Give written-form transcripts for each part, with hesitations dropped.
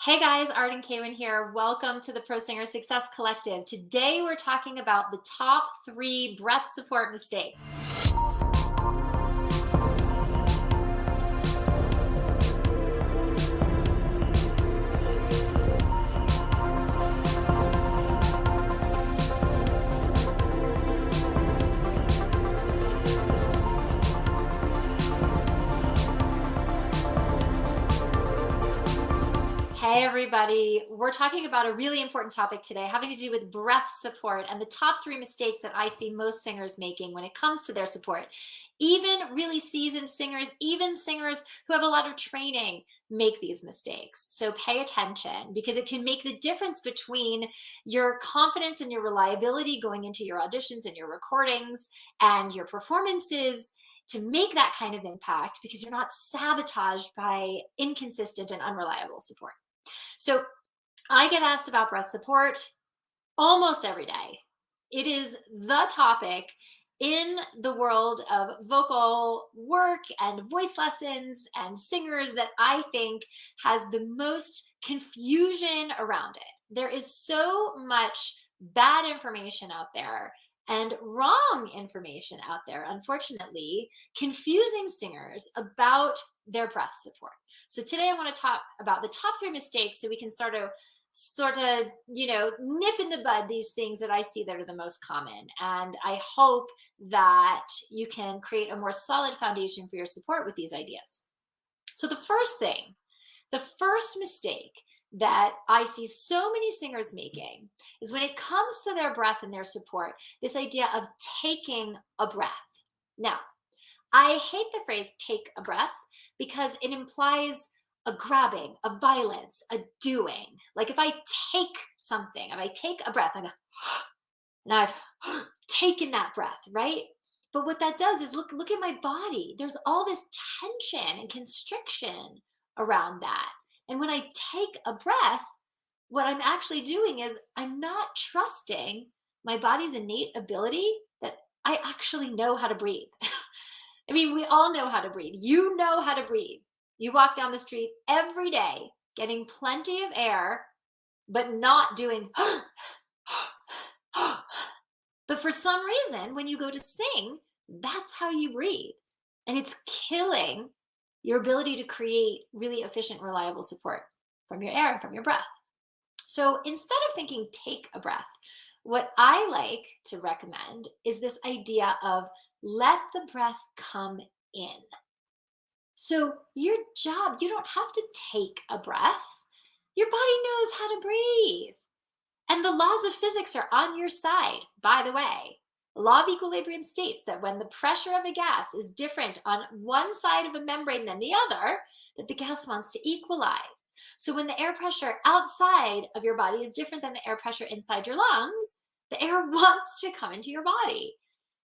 Hey guys, Arden Kaywin here. Welcome to the Pro Singer Success Collective. Today we're talking about the top 3 breath support mistakes. Hey everybody, we're talking about a really important topic today having to do with breath support and the top 3 mistakes that I see most singers making when it comes to their support. Even really seasoned singers, even singers who have a lot of training make these mistakes. So pay attention because it can make the difference between your confidence and your reliability going into your auditions and your recordings and your performances to make that kind of impact because you're not sabotaged by inconsistent and unreliable support. So I get asked about breath support almost every day. It is the topic in the world of vocal work and voice lessons and singers that I think has the most confusion around it. There is so much bad information out there and wrong information out there, unfortunately, confusing singers about their breath support. So today I want to talk about the top 3 mistakes so we can sort of nip in the bud these things that I see that are the most common. And I hope that you can create a more solid foundation for your support with these ideas. So the first mistake that I see so many singers making is when it comes to their breath and their support, this idea of taking a breath. Now, I hate the phrase take a breath because it implies a grabbing, a violence, a doing. Like if I take something, if I take a breath, I go, and I've taken that breath, right? But what that does is look at my body. There's all this tension and constriction around that. And when I take a breath, what I'm actually doing is I'm not trusting my body's innate ability that I actually know how to breathe. I mean, we all know how to breathe. You know how to breathe. You walk down the street every day getting plenty of air, but not doing. But for some reason, when you go to sing, that's how you breathe. And it's killing your ability to create really efficient, reliable support from your air, from your breath. So instead of thinking take a breath, what I like to recommend is this idea of let the breath come in. So your job, you don't have to take a breath. Your body knows how to breathe. And the laws of physics are on your side, by the way. The law of equilibrium states that when the pressure of a gas is different on one side of a membrane than the other, that the gas wants to equalize. So when the air pressure outside of your body is different than the air pressure inside your lungs, the air wants to come into your body.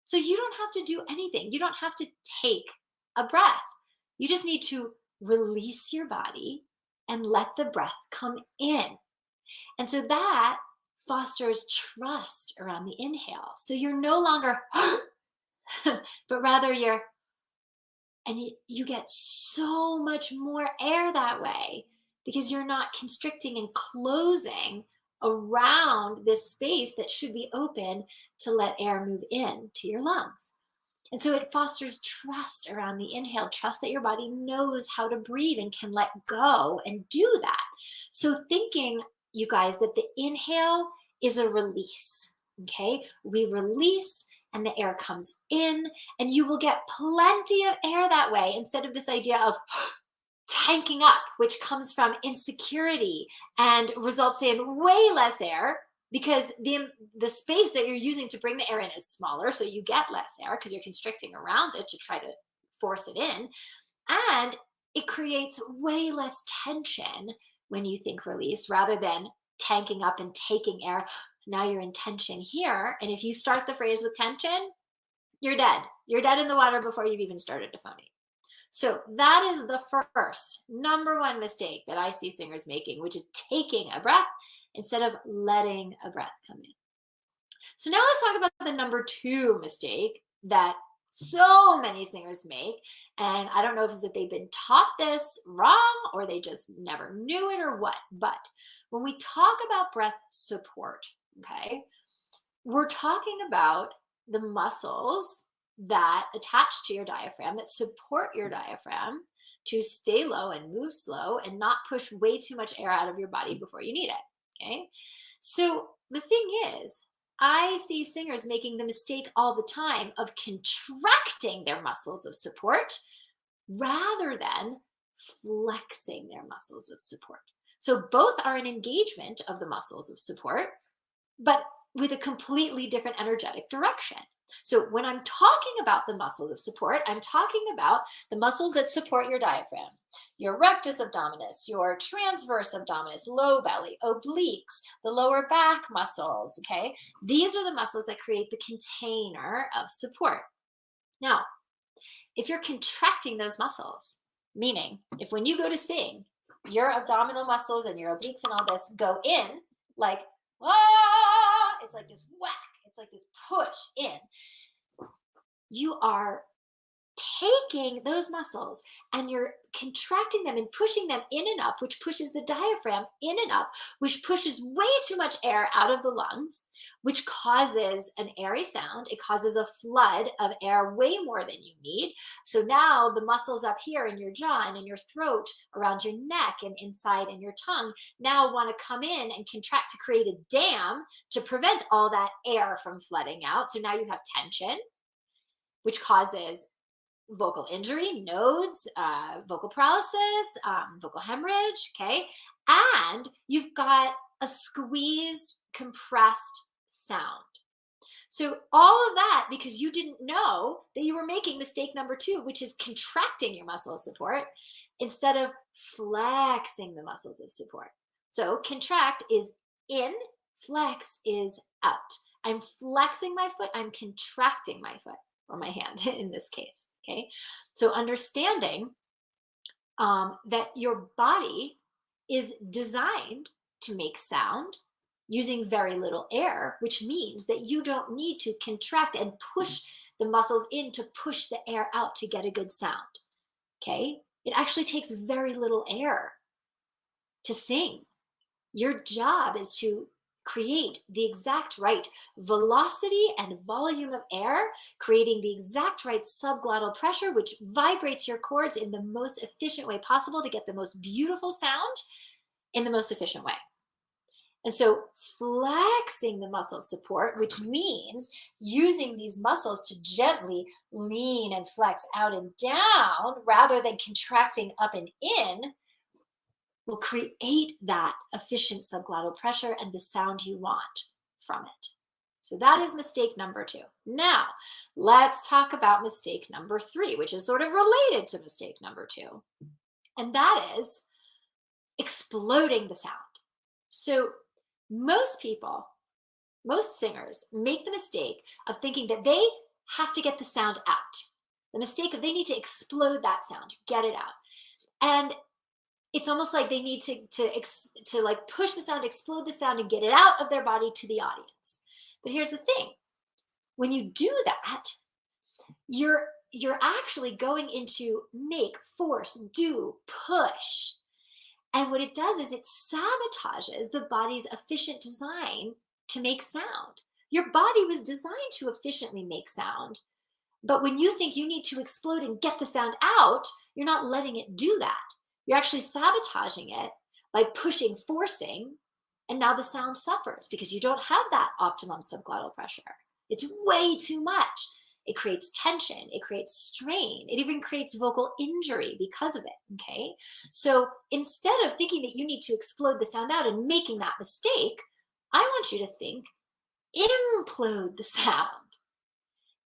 So you don't have to do anything. You don't have to take a breath. You just need to release your body and let the breath come in. And so that fosters trust around the inhale. So you're no longer, but rather you get so much more air that way because you're not constricting and closing around this space that should be open to let air move in to your lungs. And so it fosters trust around the inhale, trust that your body knows how to breathe and can let go and do that. So thinking, you guys, that the inhale is a release, okay? We release and the air comes in and you will get plenty of air that way instead of this idea of tanking up, which comes from insecurity and results in way less air because the space that you're using to bring the air in is smaller, so you get less air because you're constricting around it to try to force it in. And it creates way less tension when you think release rather than tanking up and taking air. Now you're in tension here. And if you start the phrase with tension, you're dead. You're dead in the water before you've even started to phonate. So that is the first number 1 mistake that I see singers making, which is taking a breath instead of letting a breath come in. So now let's talk about the number 2 mistake that so many singers make. And I don't know if it's that they've been taught this wrong or they just never knew it or what. But when we talk about breath support, okay, we're talking about the muscles that attach to your diaphragm, that support your diaphragm to stay low and move slow and not push way too much air out of your body before you need it. Okay. So the thing is, I see singers making the mistake all the time of contracting their muscles of support rather than flexing their muscles of support. So both are an engagement of the muscles of support, but with a completely different energetic direction. So when I'm talking about the muscles of support, I'm talking about the muscles that support your diaphragm, your rectus abdominis, your transverse abdominis, low belly, obliques, the lower back muscles, okay? These are the muscles that create the container of support. Now, if you're contracting those muscles, meaning if when you go to sing, your abdominal muscles and your obliques and all this go in like, ah, it's like this whack, it's like this push in. You are taking those muscles and you're contracting them and pushing them in and up, which pushes the diaphragm in and up, which pushes way too much air out of the lungs, which causes an airy sound. It causes a flood of air way more than you need. So now the muscles up here in your jaw and in your throat, around your neck and inside in your tongue, now want to come in and contract to create a dam to prevent all that air from flooding out. So now you have tension, which causes vocal injury, nodes, vocal paralysis, vocal hemorrhage, okay? And you've got a squeezed, compressed sound. So all of that because you didn't know that you were making mistake number 2, which is contracting your muscle of support instead of flexing the muscles of support. So contract is in, flex is out. I'm flexing my foot, I'm contracting my foot. Or my hand in this case, okay? So understanding that your body is designed to make sound using very little air, which means that you don't need to contract and push the muscles in to push the air out to get a good sound, okay? It actually takes very little air to sing. Your job is to create the exact right velocity and volume of air, creating the exact right subglottal pressure, which vibrates your cords in the most efficient way possible to get the most beautiful sound in the most efficient way. And so flexing the muscle of support, which means using these muscles to gently lean and flex out and down rather than contracting up and in, will create that efficient subglottal pressure and the sound you want from it. So that is mistake number 2. Now, let's talk about mistake number 3, which is sort of related to mistake number 2. And that is exploding the sound. So most people, most singers make the mistake of thinking that they have to get the sound out. The mistake of they need to explode that sound, get it out. And it's almost like they need to like push the sound, explode the sound, and get it out of their body to the audience. But here's the thing: when you do that, you're actually going into make, force, do, push, and what it does is it sabotages the body's efficient design to make sound. Your body was designed to efficiently make sound, but when you think you need to explode and get the sound out, you're not letting it do that. You're actually sabotaging it by pushing, forcing, and now the sound suffers because you don't have that optimum subglottal pressure. It's way too much. It creates tension, it creates strain, it even creates vocal injury because of it, okay? So instead of thinking that you need to explode the sound out and making that mistake, I want you to think, implode the sound.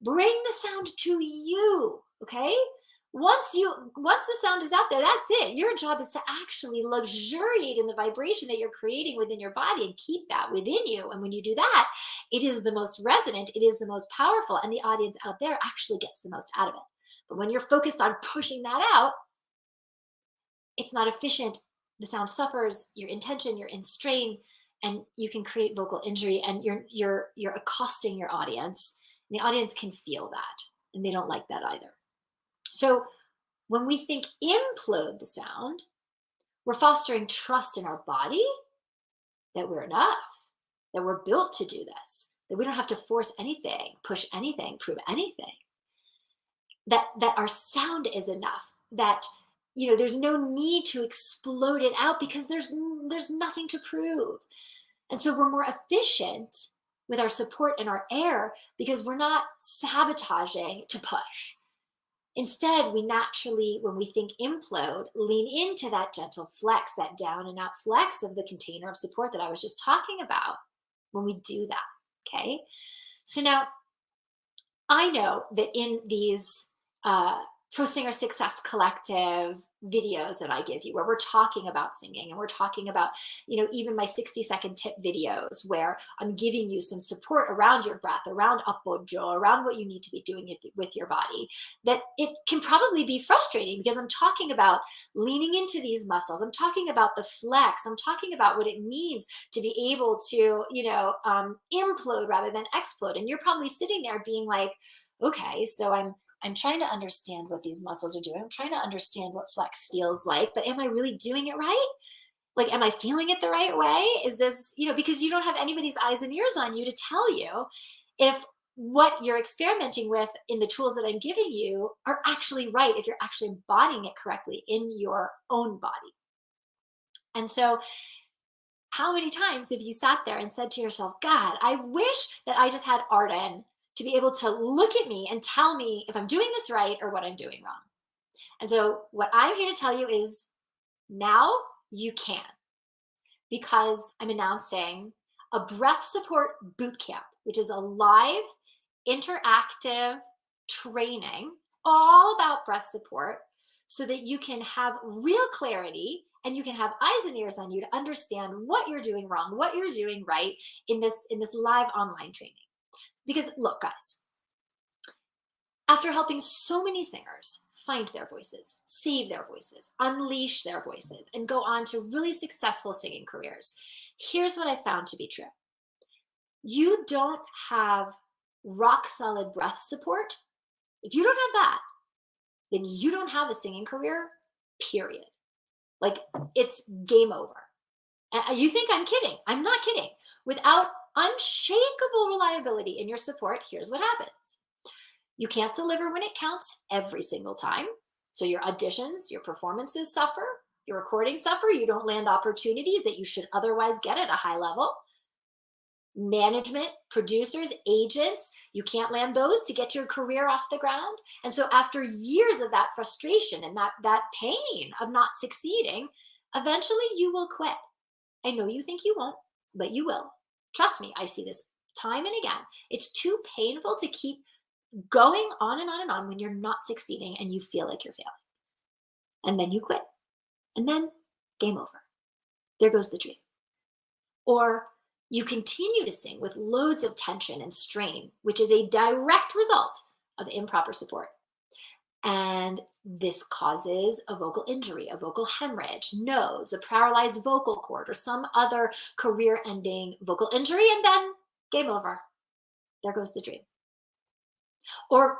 Bring the sound to you, okay? Once the sound is out there, that's it. Your job is to actually luxuriate in the vibration that you're creating within your body and keep that within you. And when you do that, it is the most resonant, it is the most powerful, and the audience out there actually gets the most out of it. But when you're focused on pushing that out, it's not efficient. The sound suffers, you're in tension, you're in strain, and you can create vocal injury, and you're accosting your audience. And the audience can feel that. and they don't like that either. So when we think implode the sound, we're fostering trust in our body that we're enough, that we're built to do this, that we don't have to force anything, push anything, prove anything, that our sound is enough, that there's no need to explode it out because there's nothing to prove. And so we're more efficient with our support and our air because we're not sabotaging to push. Instead, we naturally, when we think implode, lean into that gentle flex, that down and out flex of the container of support that I was just talking about when we do that. Okay. So now I know that in these Pro Singer Success Collective videos that I give you, where we're talking about singing and we're talking about, even my 60-second tip videos where I'm giving you some support around your breath, around appoggio, around what you need to be doing with your body, that it can probably be frustrating because I'm talking about leaning into these muscles. I'm talking about the flex. I'm talking about what it means to be able to, implode rather than explode. And you're probably sitting there being like, okay, so I'm trying to understand what these muscles are doing. I'm trying to understand what flex feels like, but am I really doing it right? Like, am I feeling it the right way? Is this, because you don't have anybody's eyes and ears on you to tell you if what you're experimenting with in the tools that I'm giving you are actually right, if you're actually embodying it correctly in your own body. And so, how many times have you sat there and said to yourself, God, I wish that I just had Arden to be able to look at me and tell me if I'm doing this right or what I'm doing wrong. And so what I'm here to tell you is now you can, because I'm announcing a breath support boot camp, which is a live interactive training all about breath support so that you can have real clarity and you can have eyes and ears on you to understand what you're doing wrong, what you're doing right in this live online training. Because look, guys, after helping so many singers find their voices, save their voices, unleash their voices, and go on to really successful singing careers, here's what I found to be true. You don't have rock solid breath support. If you don't have that, then you don't have a singing career, period. Like, it's game over. And you think I'm kidding. I'm not kidding. Without unshakable reliability in your support, here's what happens. You can't deliver when it counts every single time. So your auditions, your performances suffer, your recordings suffer. You don't land opportunities that you should otherwise get at a high level. Management, producers, agents, you can't land those to get your career off the ground. And so after years of that frustration and that pain of not succeeding, eventually you will quit. I know you think you won't, but you will. Trust me, I see this time and again. It's too painful to keep going on and on and on when you're not succeeding and you feel like you're failing. And then you quit. And then game over. There goes the dream. Or you continue to sing with loads of tension and strain, which is a direct result of improper support. And this causes a vocal injury, a vocal hemorrhage, nodes, a paralyzed vocal cord, or some other career-ending vocal injury, and then game over. There goes the dream. Or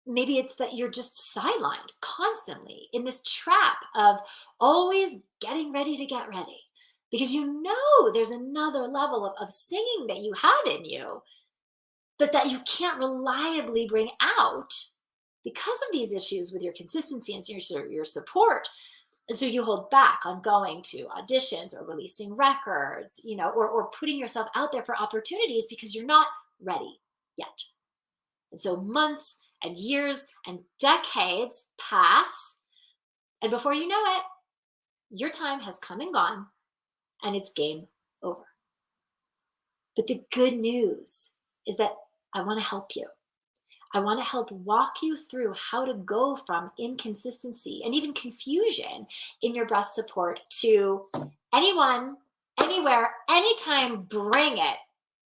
maybe it's that you're just sidelined constantly in this trap of always getting ready to get ready, because you know there's another level of singing that you have in you, but that you can't reliably bring out because of these issues with your consistency and your support. And so you hold back on going to auditions or releasing records, or putting yourself out there for opportunities because you're not ready yet. And so months and years and decades pass, and before you know it, your time has come and gone, and it's game over. But the good news is that I want to help you. I want to help walk you through how to go from inconsistency and even confusion in your breath support to anyone, anywhere, anytime, bring it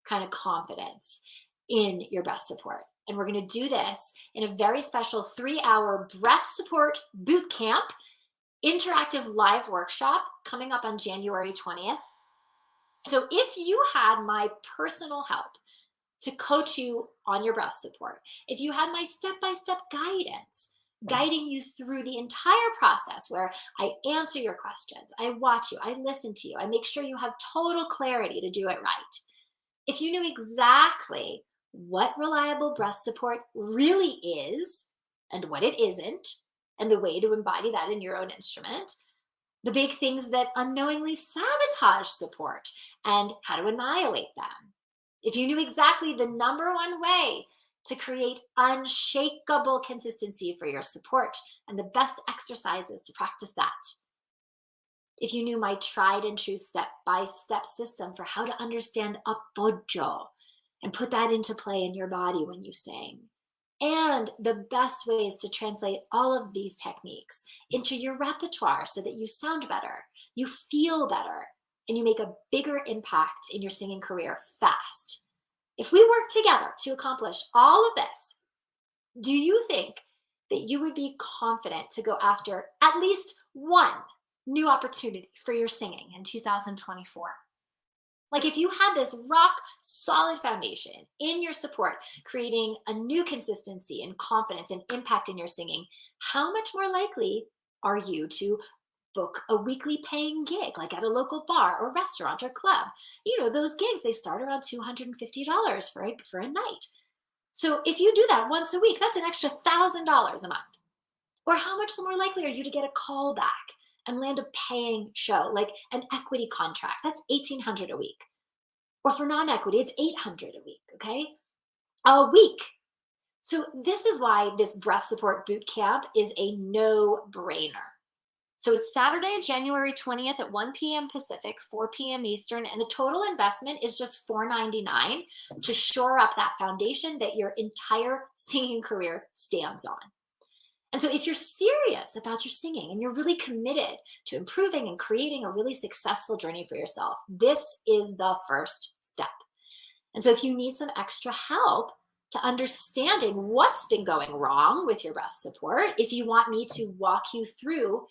kind of confidence in your breath support. And we're going to do this in a very special 3-hour breath support boot camp, interactive live workshop coming up on January 20th. So if you had my personal help to coach you on your breath support, if you had my step-by-step guidance, guiding you through the entire process where I answer your questions, I watch you, I listen to you, I make sure you have total clarity to do it right. If you knew exactly what reliable breath support really is and what it isn't, and the way to embody that in your own instrument, the big things that unknowingly sabotage support and how to annihilate them. If you knew exactly the number one way to create unshakable consistency for your support and the best exercises to practice that. If you knew my tried and true step-by-step system for how to understand appoggio and put that into play in your body when you sing. And the best ways to translate all of these techniques into your repertoire so that you sound better, you feel better, and you make a bigger impact in your singing career fast. If we work together to accomplish all of this, do you think that you would be confident to go after at least one new opportunity for your singing in 2024? Like if you had this rock solid foundation in your support, creating a new consistency and confidence and impact in your singing, how much more likely are you to book a weekly paying gig, like at a local bar or restaurant or club? You know, those gigs, they start around $250 for a night. So if you do that once a week, that's an extra $1,000 a month. Or how much more likely are you to get a call back and land a paying show, like an equity contract? That's $1,800 a week. Or for non-equity, it's $800 a week, okay? A week. So this is why this breath support boot camp is a no-brainer. So it's Saturday, January 20th at 1 p.m. Pacific, 4 p.m. Eastern, and the total investment is just $499 to shore up that foundation that your entire singing career stands on. And so if you're serious about your singing and you're really committed to improving and creating a really successful journey for yourself, this is the first step. And so if you need some extra help to understanding what's been going wrong with your breath support, if you want me to walk you through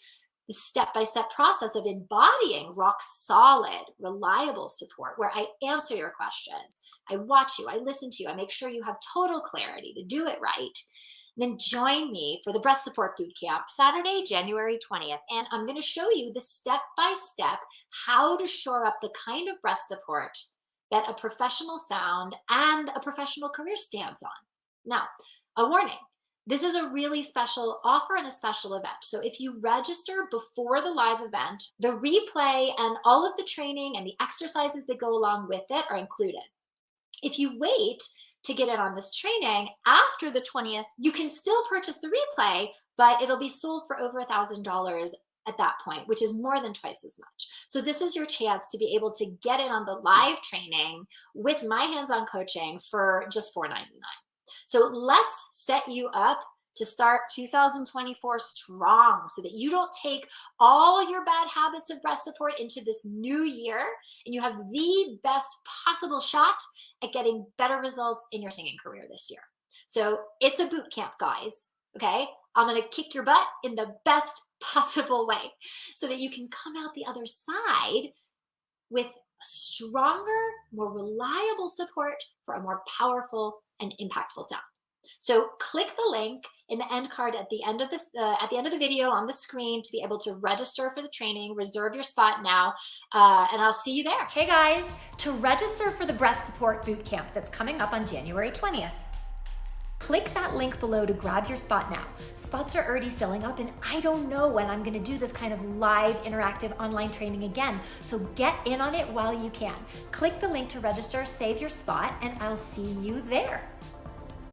the step-by-step process of embodying rock solid, reliable support where I answer your questions, I watch you, I listen to you, I make sure you have total clarity to do it right, then join me for the Breath Support Bootcamp, Saturday, January 20th. And I'm going to show you the step-by-step how to shore up the kind of breath support that a professional sound and a professional career stands on. Now, a warning. This is a really special offer and a special event. So if you register before the live event, the replay and all of the training and the exercises that go along with it are included. If you wait to get in on this training after the 20th, you can still purchase the replay, but it'll be sold for over $1,000 at that point, which is more than twice as much. So this is your chance to be able to get in on the live training with my hands-on coaching for just $499. So let's set you up to start 2024 strong so that you don't take all your bad habits of breath support into this new year and you have the best possible shot at getting better results in your singing career this year. So it's a boot camp, guys, okay? I'm gonna kick your butt in the best possible way so that you can come out the other side with stronger, more reliable support for a more powerful and impactful sound. So click the link in the end card at the end of this, at the end of the video on the screen to be able to register for the training. Reserve your spot now, and I'll see you there. Hey guys, to register for the Breath Support Bootcamp that's coming up on January 20th, click that link below to grab your spot now. Spots are already filling up and I don't know when I'm gonna do this kind of live interactive online training again, so get in on it while you can. Click the link to register, save your spot, and I'll see you there.